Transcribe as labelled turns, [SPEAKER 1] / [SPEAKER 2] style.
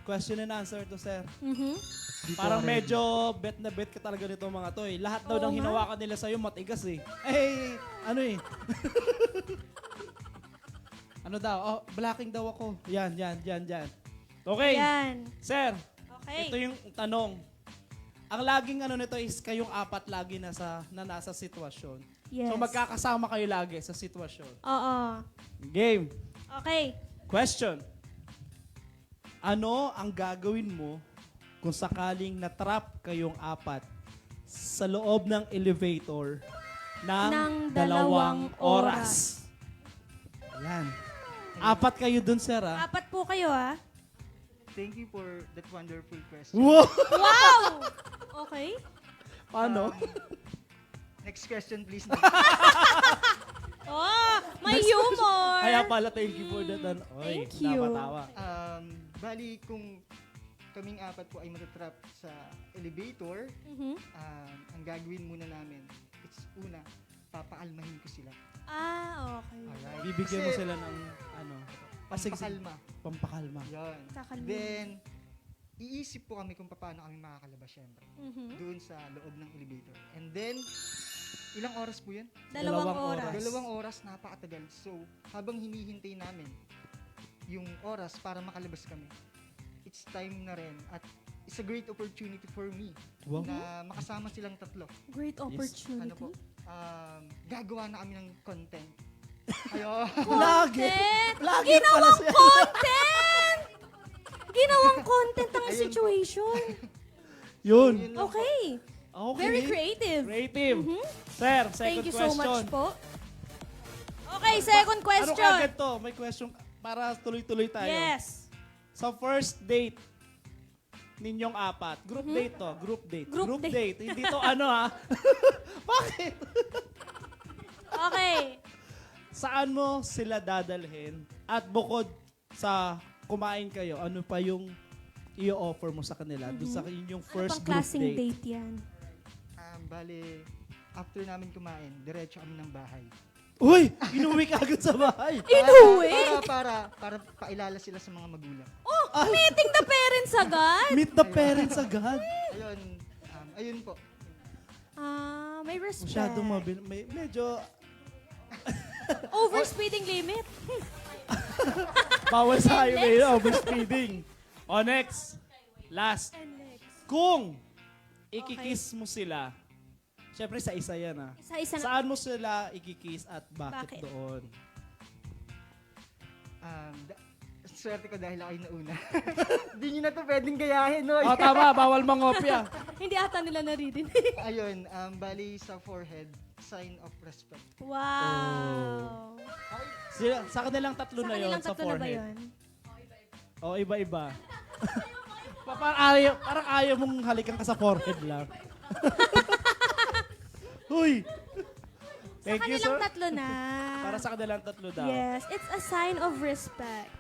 [SPEAKER 1] question and answer to, sir.
[SPEAKER 2] Mhm.
[SPEAKER 1] Parang medyo bet na bet ka talaga nito mga to eh. Lahat daw
[SPEAKER 2] Oo
[SPEAKER 1] ng
[SPEAKER 2] nga.
[SPEAKER 1] hinawakan nila sa'yo matigas eh. Eh, ano eh. Ano daw? Oh, blocking daw ako. Yan. Okay.
[SPEAKER 2] Yan.
[SPEAKER 1] Sir,
[SPEAKER 2] Okay.
[SPEAKER 1] ito yung tanong. Ang laging ano nito is kayong apat lagi nasa sitwasyon.
[SPEAKER 2] Yes.
[SPEAKER 1] So magkakasama kayo lagi sa sitwasyon.
[SPEAKER 2] Oo.
[SPEAKER 1] Game.
[SPEAKER 2] Okay.
[SPEAKER 1] Question. Ano ang gagawin mo kung sakaling natrap kayong apat sa loob ng elevator ng
[SPEAKER 2] Ng
[SPEAKER 1] dalawang
[SPEAKER 2] dalawang
[SPEAKER 1] oras? Ayan. Apat kayo dun, sir, ha?
[SPEAKER 2] Apat po kayo, ah.
[SPEAKER 3] Thank you for that wonderful question.
[SPEAKER 1] Wow!
[SPEAKER 2] Wow! Okay.
[SPEAKER 1] Paano?
[SPEAKER 3] Next question, please.
[SPEAKER 2] Oh, may humor.
[SPEAKER 1] Kaya pala, thank you for that. Oy,
[SPEAKER 2] Thank you.
[SPEAKER 1] tawa.
[SPEAKER 3] Bali, kung kaming apat po ay matatrap sa elevator,
[SPEAKER 2] Mhm.
[SPEAKER 3] ang gagawin muna namin, it's una, papaalmahin ko sila.
[SPEAKER 2] Ah, okay.
[SPEAKER 3] Alright?
[SPEAKER 1] Bibigyan mo
[SPEAKER 3] Kasi
[SPEAKER 1] sila ng ano, sige,
[SPEAKER 3] pampakalma.
[SPEAKER 1] pampakalma.
[SPEAKER 3] Yan.
[SPEAKER 2] Kakalma.
[SPEAKER 3] Then, iisip po kami kung paano kami makakalabas, syempre.
[SPEAKER 2] Mhm.
[SPEAKER 3] Doon sa loob ng elevator. And then, ilang oras po yun?
[SPEAKER 2] Dalawang
[SPEAKER 1] Dalawang
[SPEAKER 2] oras.
[SPEAKER 1] oras.
[SPEAKER 3] 2 oras, napakatagal. So, habang hinihintay namin yung oras para makalabas kami, it's time na rin at it's a great opportunity for me
[SPEAKER 1] Wow.
[SPEAKER 3] na makasama silang tatlo.
[SPEAKER 2] Great opportunity.
[SPEAKER 3] Ano po? Gagawa na kami ng content. Ayo.
[SPEAKER 1] Lagi.
[SPEAKER 2] Content!
[SPEAKER 1] Lagi pala
[SPEAKER 2] Ginawang
[SPEAKER 1] siya.
[SPEAKER 2] content! Ginawang content ang
[SPEAKER 3] Ayun.
[SPEAKER 2] situation.
[SPEAKER 1] Yun.
[SPEAKER 3] Yun lang po.
[SPEAKER 2] Okay.
[SPEAKER 1] Okay.
[SPEAKER 2] Very creative.
[SPEAKER 1] Creative.
[SPEAKER 2] Mhm.
[SPEAKER 1] Sir, second
[SPEAKER 2] Thank you
[SPEAKER 1] question.
[SPEAKER 2] so much po. Okay, second
[SPEAKER 1] Ano
[SPEAKER 2] question.
[SPEAKER 1] kagad to? May question para tuloy-tuloy tayo.
[SPEAKER 2] Yes.
[SPEAKER 1] Sa first date ninyong apat. Group date to. Group date.
[SPEAKER 2] Group date.
[SPEAKER 1] Hindi to ano ha. Bakit?
[SPEAKER 2] Okay.
[SPEAKER 1] Saan mo sila dadalhin? At bukod sa kumain kayo, ano pa yung i-offer mo sa kanila doon sa inyong
[SPEAKER 2] Ano
[SPEAKER 1] first
[SPEAKER 2] pang
[SPEAKER 1] group
[SPEAKER 2] klaseng
[SPEAKER 1] date?
[SPEAKER 2] date yan?
[SPEAKER 3] Bale, after namin kumain, diretso kami ng bahay.
[SPEAKER 1] Uy! Inuwi ka agad sa bahay.
[SPEAKER 2] Inuwi?
[SPEAKER 3] Para pailala sila sa mga magulang.
[SPEAKER 2] Oh, meeting the parents agad?
[SPEAKER 1] Meet the parents agad.
[SPEAKER 3] Ayun, ayun po.
[SPEAKER 2] Ah, may respect.
[SPEAKER 1] Masyadong medyo
[SPEAKER 2] Overspeeding limit.
[SPEAKER 1] bawal sa highway, overspeeding. O next, last.
[SPEAKER 2] And next.
[SPEAKER 1] Kung ikikiss mo sila, syempre sa isa yan ah.
[SPEAKER 2] Isa-isa na.
[SPEAKER 1] Saan mo sila ikikiss at bakit
[SPEAKER 2] Bakit?
[SPEAKER 1] doon?
[SPEAKER 3] Swerte ko dahil ako yung nauna. Hindi nyo na to pwedeng gayahin, no?
[SPEAKER 1] Oh, tama, bawal mangopya.
[SPEAKER 2] Hindi ata nila naririnig.
[SPEAKER 3] Ayun, bali sa forehead, sign of respect.
[SPEAKER 2] Wow.
[SPEAKER 1] Sa kanilang tatlo
[SPEAKER 2] Sa
[SPEAKER 1] na yon
[SPEAKER 2] kanilang
[SPEAKER 1] sa
[SPEAKER 2] tatlo na ba
[SPEAKER 1] forehead.
[SPEAKER 2] yun?
[SPEAKER 1] O, iba-iba. Parang ayaw mong halikan ka sa forehead lang. Huy!
[SPEAKER 2] Sa
[SPEAKER 1] Thank you,
[SPEAKER 2] kanilang
[SPEAKER 1] sir.
[SPEAKER 2] tatlo na.
[SPEAKER 1] Para sa kanilang tatlo daw.
[SPEAKER 2] Yes, it's a sign of respect.